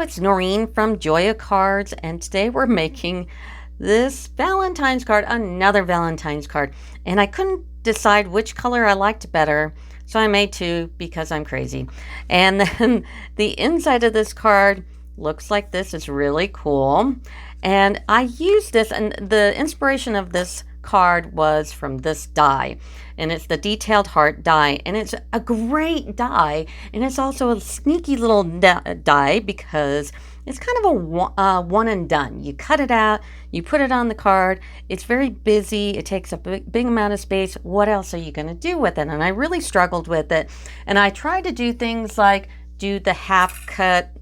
it's Noreen from Joya Cards, and today we're making this Valentine's card, another Valentine's card. And I couldn't decide which color I liked better, so I made two because I'm crazy. And then the inside of this card looks like this. Is really cool. And I used this, and the inspiration of this card was from this die, and it's the detailed heart die, and it's a great die, and it's also a sneaky little die because it's kind of a one and done. You cut it out, you put it on the card. It's very busy, it takes a big amount of space. What else are you going to do with it? And I really struggled with it, and I tried to do things like do the half cut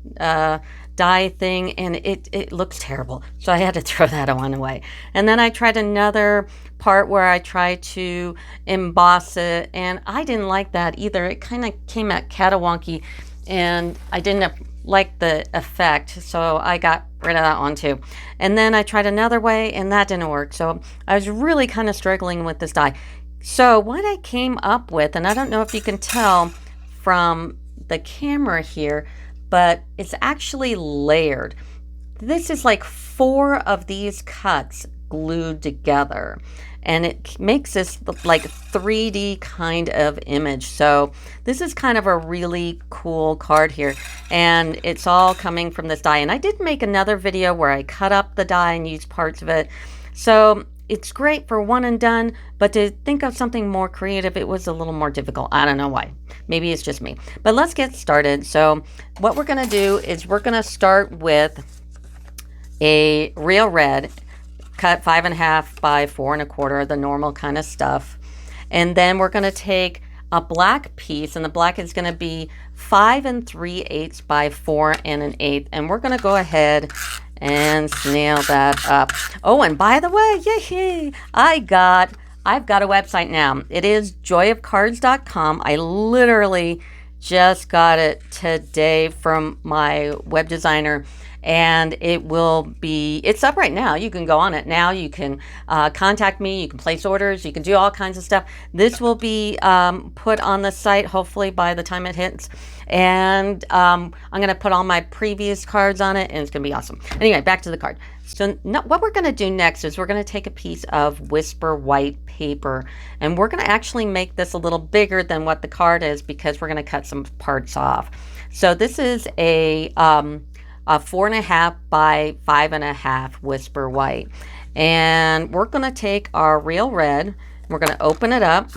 die thing, and it looks terrible, so I had to throw that one away. And then I tried another part where I tried to emboss it, and I didn't like that either. It kind of came out catawonky, and I didn't like the effect, so I got rid of that one too. And then I tried another way, and that didn't work, so I was really kind of struggling with this die. So what I came up with, and I don't know if you can tell from the camera here, but it's actually layered. This is like 4 of these cuts glued together, and it makes this like 3D kind of image. So this is kind of a really cool card here, and it's all coming from this die. And I did make another video where I cut up the die and used parts of it. So it's great for one and done, but to think of something more creative, it was a little more difficult. I don't know why. Maybe it's just me. But let's get started. So what we're going to do is we're going to start with a real red, cut 5.5 by 4 1/4, the normal kind of stuff. And then we're going to take a black piece, and the black is going to be 5 3/8 by 4 1/8. And we're going to go ahead and snail that up. Oh, and by the way, yay, I've got a website now. It is joyofcards.com. I literally just got it today from my web designer, and it's up right now. You can go on it now. You can contact me. You can place orders. You can do all kinds of stuff. This will be put on the site hopefully by the time it hits. And I'm going to put all my previous cards on it, and it's going to be awesome. Anyway, back to the card. So what we're going to do next is we're going to take a piece of Whisper white paper, and we're going to actually make this a little bigger than what the card is because we're going to cut some parts off. So this is a 4.5 by 5.5 Whisper white, and we're going to take our real red, we're going to open it up,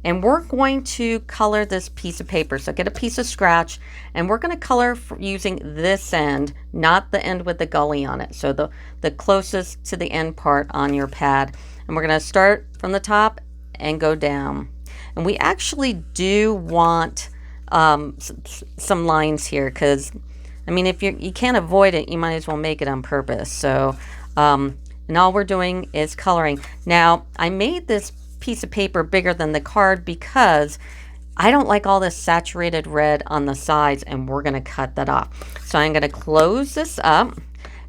and we're going to color this piece of paper. So get a piece of scratch, and we're going to color using this end, not the end with the gully on it. So the closest to the end part on your pad. And we're going to start from the top and go down. And we actually do want some lines here, because I mean, if you can't avoid it, you might as well make it on purpose. So and all we're doing is coloring. Now I made this piece of paper bigger than the card because I don't like all this saturated red on the sides, and we're going to cut that off. So I'm going to close this up,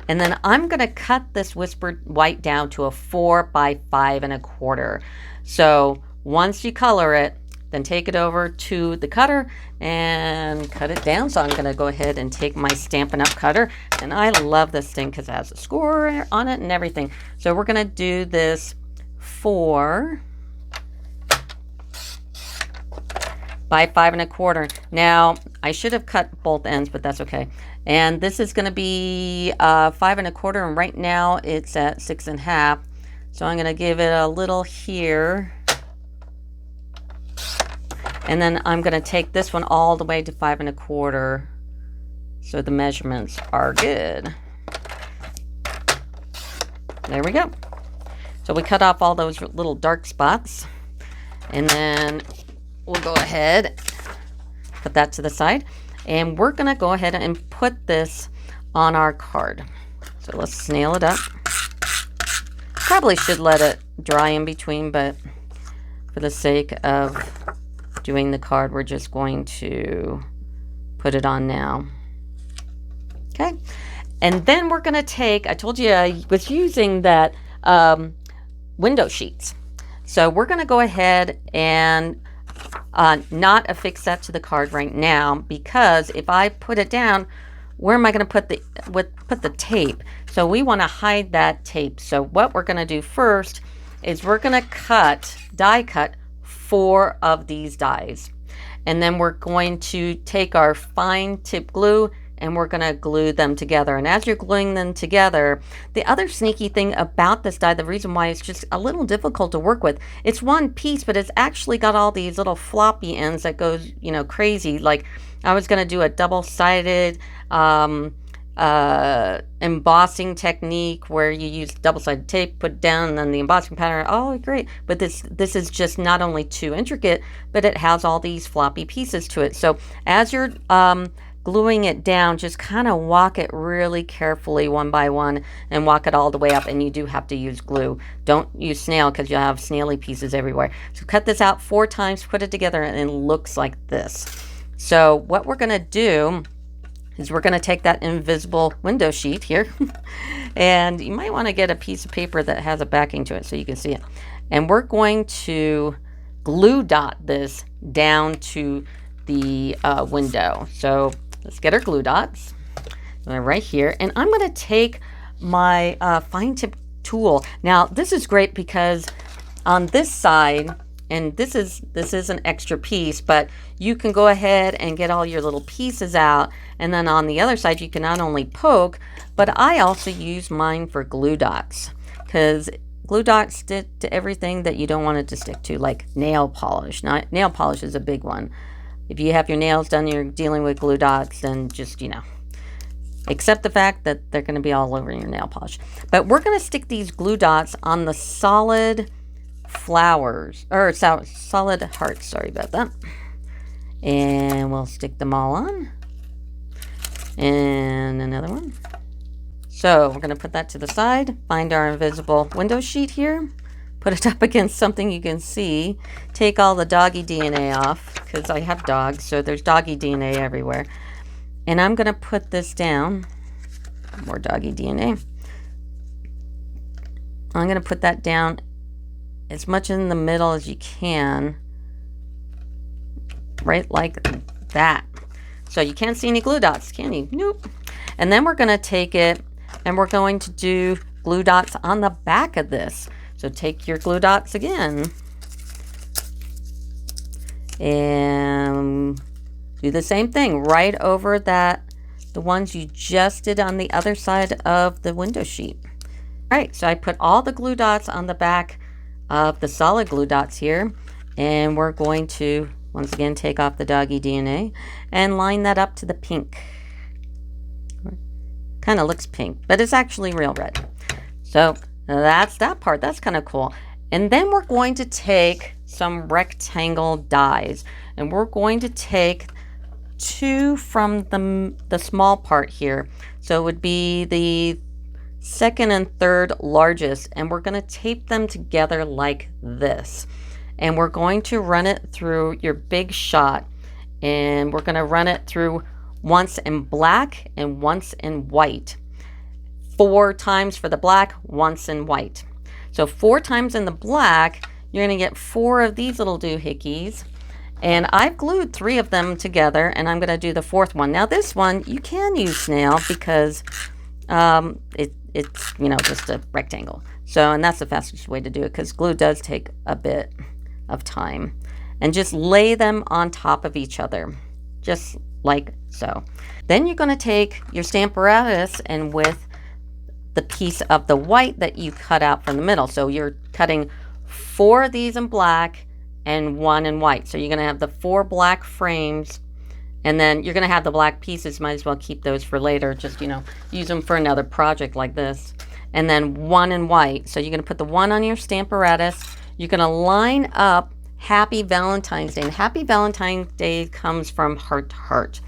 and then I'm going to cut this whispered white down to a 4 by 5 1/4. So once you color it, then take it over to the cutter and cut it down. So I'm going to go ahead and take my Stampin' Up cutter, and I love this thing because it has a score on it and everything. So we're going to do this 4 by 5 1/4. Now I should have cut both ends, but that's okay. And this is going to be 5 1/4, and right now it's at 6.5. So I'm going to give it a little here, and then I'm going to take this one all the way to 5 1/4, so the measurements are good. There we go. So we cut off all those little dark spots, and then we'll go ahead, put that to the side, and we're going to go ahead and put this on our card. So let's snail it up. Probably should let it dry in between, but for the sake of doing the card, we're just going to put it on now. Okay, and then we're going to take, I told you I was using that window sheets. So we're going to go ahead and not affix that to the card right now, because if I put it down, where am I going to put the tape? So we want to hide that tape. So what we're going to do first is we're going to die cut 4 of these dies. And then we're going to take our fine tip glue and we're going to glue them together. And as you're gluing them together, the other sneaky thing about this die, the reason why it's just a little difficult to work with, it's one piece, but it's actually got all these little floppy ends that goes, you know, crazy. Like I was going to do a double-sided embossing technique where you use double-sided tape, put it down, and then the embossing pattern. Oh, great. But this is just not only too intricate, but it has all these floppy pieces to it. So as you're gluing it down, just kind of walk it really carefully one by one and walk it all the way up. And you do have to use glue. Don't use snail because you'll have snaily pieces everywhere. So cut this out 4 times, put it together, and it looks like this. So what we're going to do is we're going to take that invisible window sheet here and you might want to get a piece of paper that has a backing to it so you can see it. And we're going to glue dot this down to the window. So let's get our glue dots right here. And I'm going to take my fine tip tool. Now this is great because on this side, and this is an extra piece, but you can go ahead and get all your little pieces out. And then on the other side, you can not only poke, but I also use mine for glue dots because glue dots stick to everything that you don't want it to stick to, like nail polish. Now, nail polish is a big one. If you have your nails done, you're dealing with glue dots, then just, you know, accept the fact that they're going to be all over your nail polish. But we're going to stick these glue dots on the solid flowers, or solid hearts, sorry about that. And we'll stick them all on. And another one. So we're going to put that to the side, find our invisible window sheet here, put it up against something you can see, take all the doggy DNA off, because I have dogs, so there's doggy DNA everywhere. And I'm going to put this down, more doggy DNA. I'm going to put that down as much in the middle as you can, right like that. So you can't see any glue dots, can you? Nope. And then we're going to take it and we're going to do glue dots on the back of this. So take your glue dots again and do the same thing right over the ones you just did on the other side of the window sheet. All right, so I put all the glue dots on the back of the solid glue dots here, and we're going to once again take off the doggy DNA and line that up to the pink. Kind of looks pink, but it's actually real red. So that's that part. That's kind of cool. And then we're going to take some rectangle dies, and we're going to take 2 from the small part here. So it would be the second and third largest, and we're going to tape them together like this. And we're going to run it through your big shot, and we're going to run it through once in black and once in white. 4 times for the black, once in white. So 4 times in the black, you're going to get 4 of these little doohickeys. And I've glued 3 of them together, and I'm going to do the 4th one. Now this one, you can use snail because it's, you know, just a rectangle. So, and that's the fastest way to do it because glue does take a bit of time. And just lay them on top of each other, just like so. Then you're going to take your Stamparatus and with the piece of the white that you cut out from the middle. So you're cutting 4 of these in black and 1 in white. So you're going to have the 4 black frames, and then you're going to have the black pieces. Might as well keep those for later. Just, you know, use them for another project like this. And then 1 in white. So you're going to put the 1 on your Stamparatus. You're going to line up Happy Valentine's Day. And Happy Valentine's Day comes from heart to heart.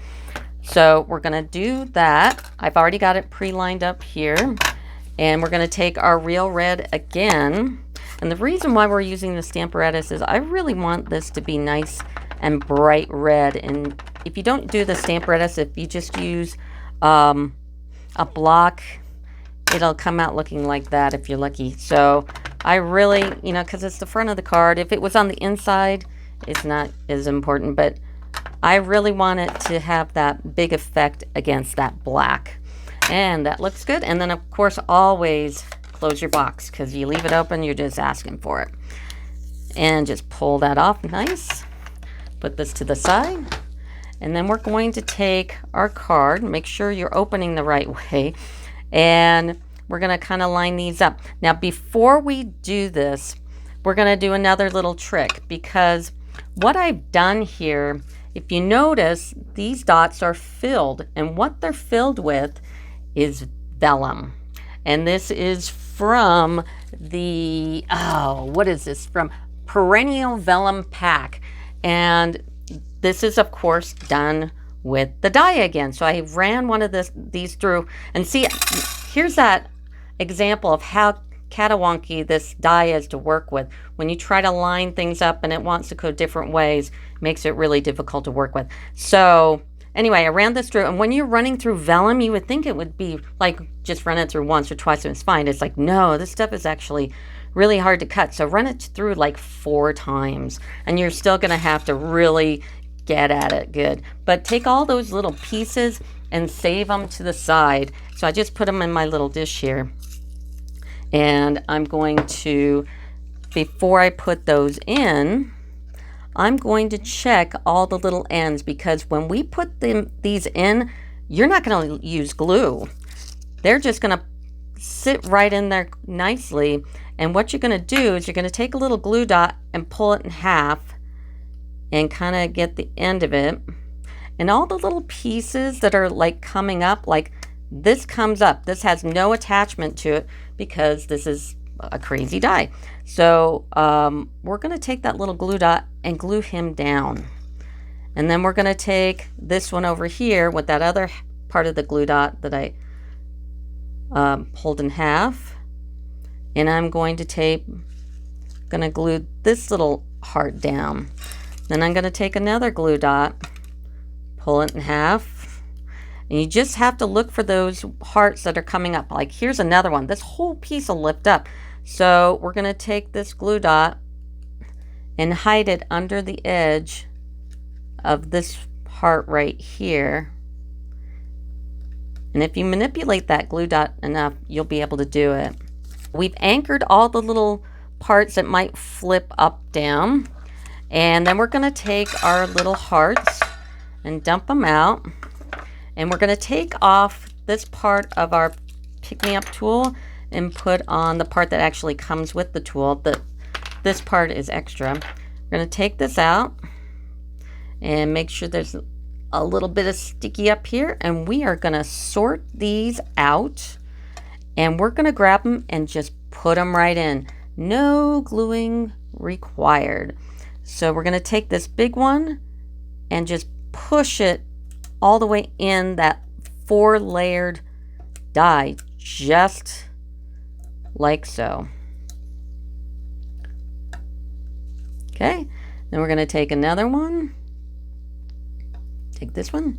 So we're going to do that. I've already got it pre-lined up here. And we're going to take our real red again. And the reason why we're using the Stamparatus is I really want this to be nice and bright red. And if you don't do the Stamparatus, if you just use a block, it'll come out looking like that if you're lucky. So I really, you know, because it's the front of the card. If it was on the inside, it's not as important. But I really want it to have that big effect against that black. And that looks good. And then of course, always close your box, because you leave it open, you're just asking for it. And just pull that off nice. Put this to the side. And then we're going to take our card, make sure you're opening the right way, and we're going to kind of line these up. Now, before we do this, we're going to do another little trick, because what I've done here, if you notice, these dots are filled, and what they're filled with is vellum. And this is from the, what is this? From Perennial Vellum Pack. And this is, of course, done with the die again. So I ran one of these through, and see, here's that example of how catawonky this die is to work with. When you try to line things up and it wants to go different ways, makes it really difficult to work with. So anyway, I ran this through, and when you're running through vellum, you would think it would be like just run it through once or twice and it's fine. It's like, no, this stuff is actually really hard to cut. So run it through like 4 times, and you're still going to have to really get at it good. But take all those little pieces and save them to the side. So I just put them in my little dish here. And I'm going to, before I put those in, I'm going to check all the little ends, because when we put these in, you're not going to use glue. They're just going to sit right in there nicely. And what you're going to do is you're going to take a little glue dot and pull it in half and kind of get the end of it. And all the little pieces that are like coming up, like this comes up. This has no attachment to it because this is a crazy die. So we're going to take that little glue dot and glue him down. And then we're going to take this one over here with that other part of the glue dot that I pulled in half. And I'm going to glue this little heart down. Then I'm going to take another glue dot, pull it in half. And you just have to look for those hearts that are coming up. Like here's another one. This whole piece will lift up. So we're going to take this glue dot and hide it under the edge of this heart right here. And if you manipulate that glue dot enough, you'll be able to do it. We've anchored all the little parts that might flip up, down. And then we're going to take our little hearts and dump them out. And we're going to take off this part of our pick-me-up tool and put on the part that actually comes with the tool. This part is extra. We're going to take this out and make sure there's a little bit of sticky up here. And we are going to sort these out. And we're going to grab them and just put them right in. No gluing required. So we're going to take this big one and just push it all the way in that 4-layered die, just like so. Okay, then we're going to take another one, take this one,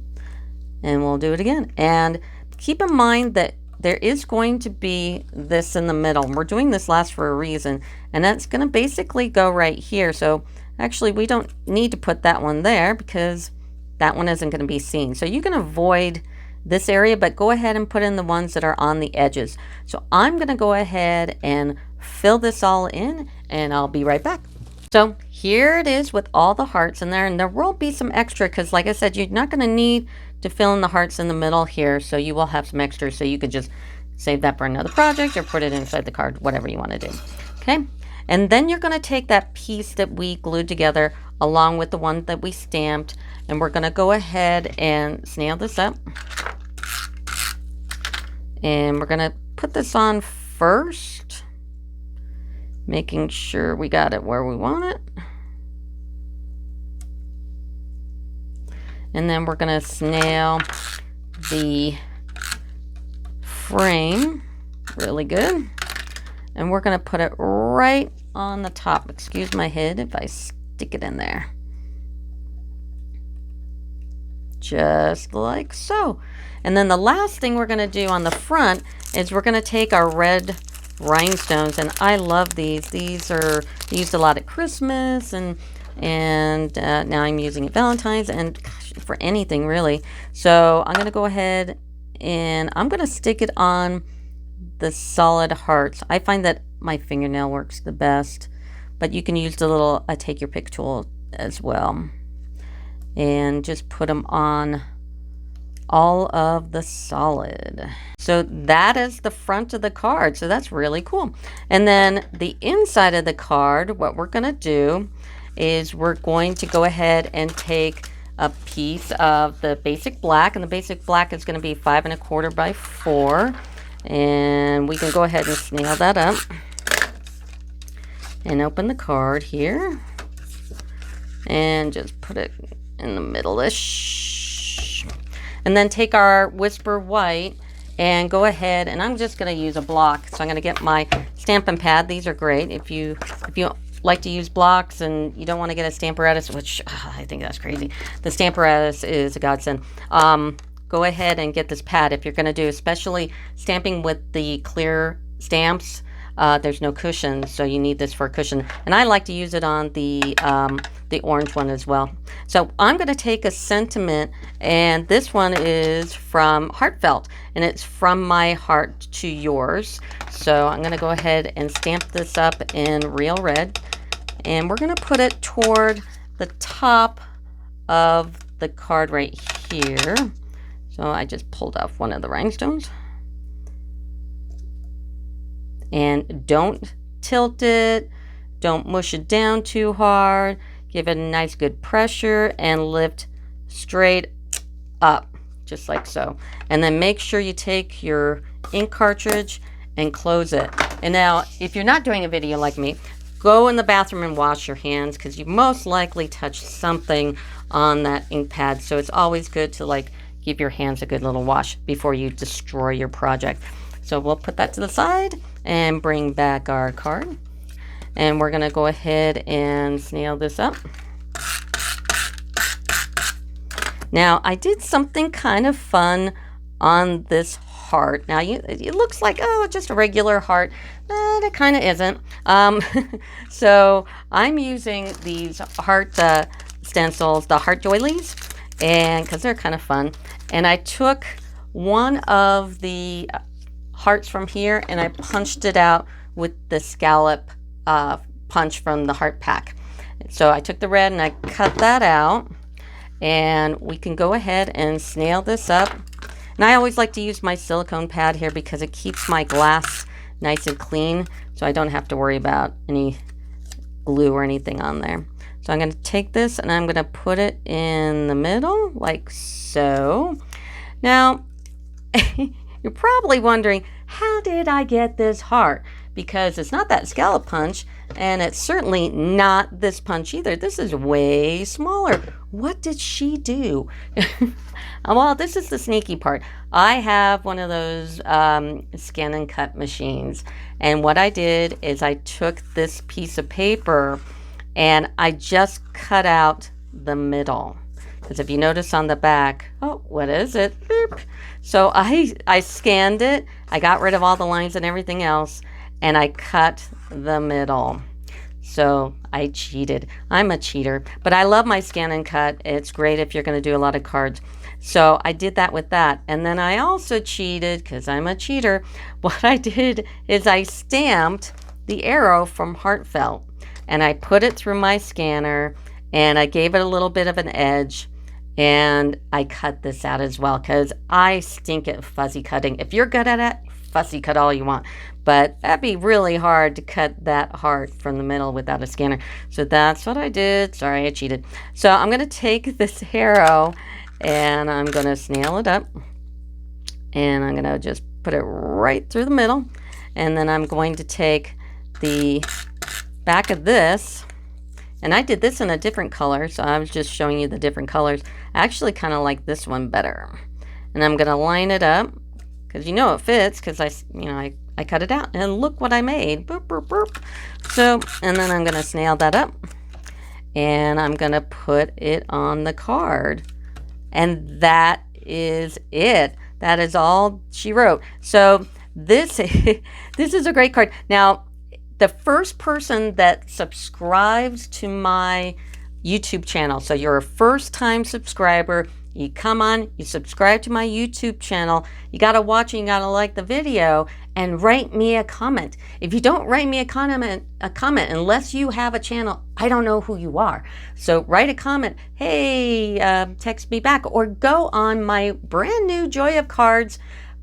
and we'll do it again. And keep in mind that there is going to be this in the middle. We're doing this last for a reason, and that's going to basically go right here. So actually, we don't need to put that one there because that one isn't going to be seen. So you can avoid this area, but go ahead and put in the ones that are on the edges. So I'm going to go ahead and fill this all in, and I'll be right back. So here it is with all the hearts in there, and there will be some extra because, like I said, you're not going to need to fill in the hearts in the middle here, so you will have some extra, so you could just save that for another project or put it inside the card, whatever you want to do. Okay, and then you're going to take that piece that we glued together along with the one that we stamped, and we're going to go ahead and snail this up, and we're going to put this on first, making sure we got it where we want it. And then we're going to snail the frame really good. And we're going to put it right on the top. Excuse my head if I stick it in there. Just like so. And then the last thing we're going to do on the front is we're going to take our red rhinestones. And I love these. These are used a lot at Christmas and And now I'm using a Valentine's, and gosh, for anything really. So I'm going to go ahead and I'm going to stick it on the solid hearts. I find that my fingernail works the best, but you can use the little take your pick tool as well. And just put them on all of the solid. So that is the front of the card. So that's really cool. And then the inside of the card, what we're going to do is we're going to go ahead and take a piece of the basic black, and the basic black is going to be 5 1/4 by 4, and we can go ahead and snail that up and open the card here and just put it in the middle-ish, and then take our Whisper White and go ahead, and I'm just going to use a block. So I'm going to get my Stampin' pad. These are great if you like to use blocks and you don't want to get a Stamparatus, which I think that's crazy. The Stamparatus is a godsend. Go ahead and get this pad if you're going to do, especially stamping with the clear stamps. There's no cushion, so you need this for a cushion. And I like to use it on the orange one as well. So I'm going to take a sentiment, and this one is from Heartfelt, and it's from my heart to yours. So I'm going to go ahead and stamp this up in real red, and we're going to put it toward the top of the card right here. So I just pulled off one of the rhinestones. And don't tilt it, don't mush it down too hard. Give it a nice good pressure and lift straight up, just like so. And then make sure you take your ink cartridge and close it. And now, if you're not doing a video like me, go in the bathroom and wash your hands, because you most likely touched something on that ink pad. So it's always good to like give your hands a good little wash before you destroy your project. So we'll put that to the side and bring back our card. And we're going to go ahead and snail this up. Now, I did something kind of fun on this heart. Now, it looks like, oh, just a regular heart, but it kind of isn't. So I'm using these heart stencils, the heart doilies, and because they're kind of fun. And I took one of the hearts from here and I punched it out with the scallop punch from the heart pack. So I took the red and I cut that out, and we can go ahead and snail this up. And I always like to use my silicone pad here because it keeps my glass nice and clean, so I don't have to worry about any glue or anything on there. So I'm going to take this and I'm going to put it in the middle like so. Now you're probably wondering, how did I get this heart? Because it's not that scallop punch, and it's certainly not this punch either. This is way smaller. What did she do? Well, this is the sneaky part. I have one of those scan and cut machines, and what I did is I took this piece of paper and I just cut out the middle. Because if you notice on the back, oh, what is it? Beep. So I scanned it, I got rid of all the lines and everything else, and I cut the middle. So I cheated. I'm a cheater, but I love my scan and cut. It's great if you're going to do a lot of cards. So I did that with that. And then I also cheated, because I'm a cheater. What I did is I stamped the arrow from Heartfelt, and I put it through my scanner, and I gave it a little bit of an edge. And I cut this out as well, because I stink at fuzzy cutting. If you're good at it, fussy cut all you want. But that'd be really hard to cut that heart from the middle without a scanner. So that's what I did. Sorry, I cheated. So I'm going to take this arrow and I'm going to snail it up. And I'm going to just put it right through the middle. And then I'm going to take the back of this. And I did this in a different color, so I was just showing you the different colors. I actually kind of like this one better. And I'm going to line it up, because you know it fits, because I cut it out. And look what I made. Boop, boop, boop. So, and then I'm going to snail that up. And I'm going to put it on the card. And that is it. That is all she wrote. So this, this is a great card. Now, the first person that subscribes to my YouTube channel. So you're a first time subscriber. You come on, you subscribe to my YouTube channel. You got to watch and you got to like the video and write me a comment. If you don't write me a comment unless you have a channel, I don't know who you are. So write a comment. Hey, text me back, or go on my brand new Joy of Cards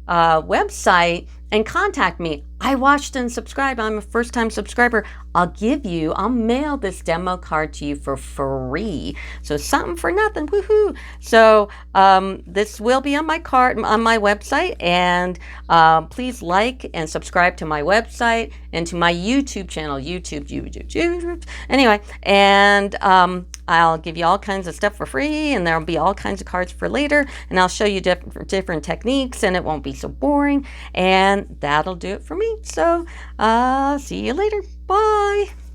website and contact me. I watched and subscribed. I'm a first time subscriber. I'll mail this demo card to you for free. So something for nothing. Woohoo. So this will be on my card, on my website, and please like and subscribe to my website and to my YouTube channel. YouTube. Anyway, and I'll give you all kinds of stuff for free, and there'll be all kinds of cards for later, and I'll show you different techniques, and it won't be so boring, and that'll do it for me. So see you later. Bye.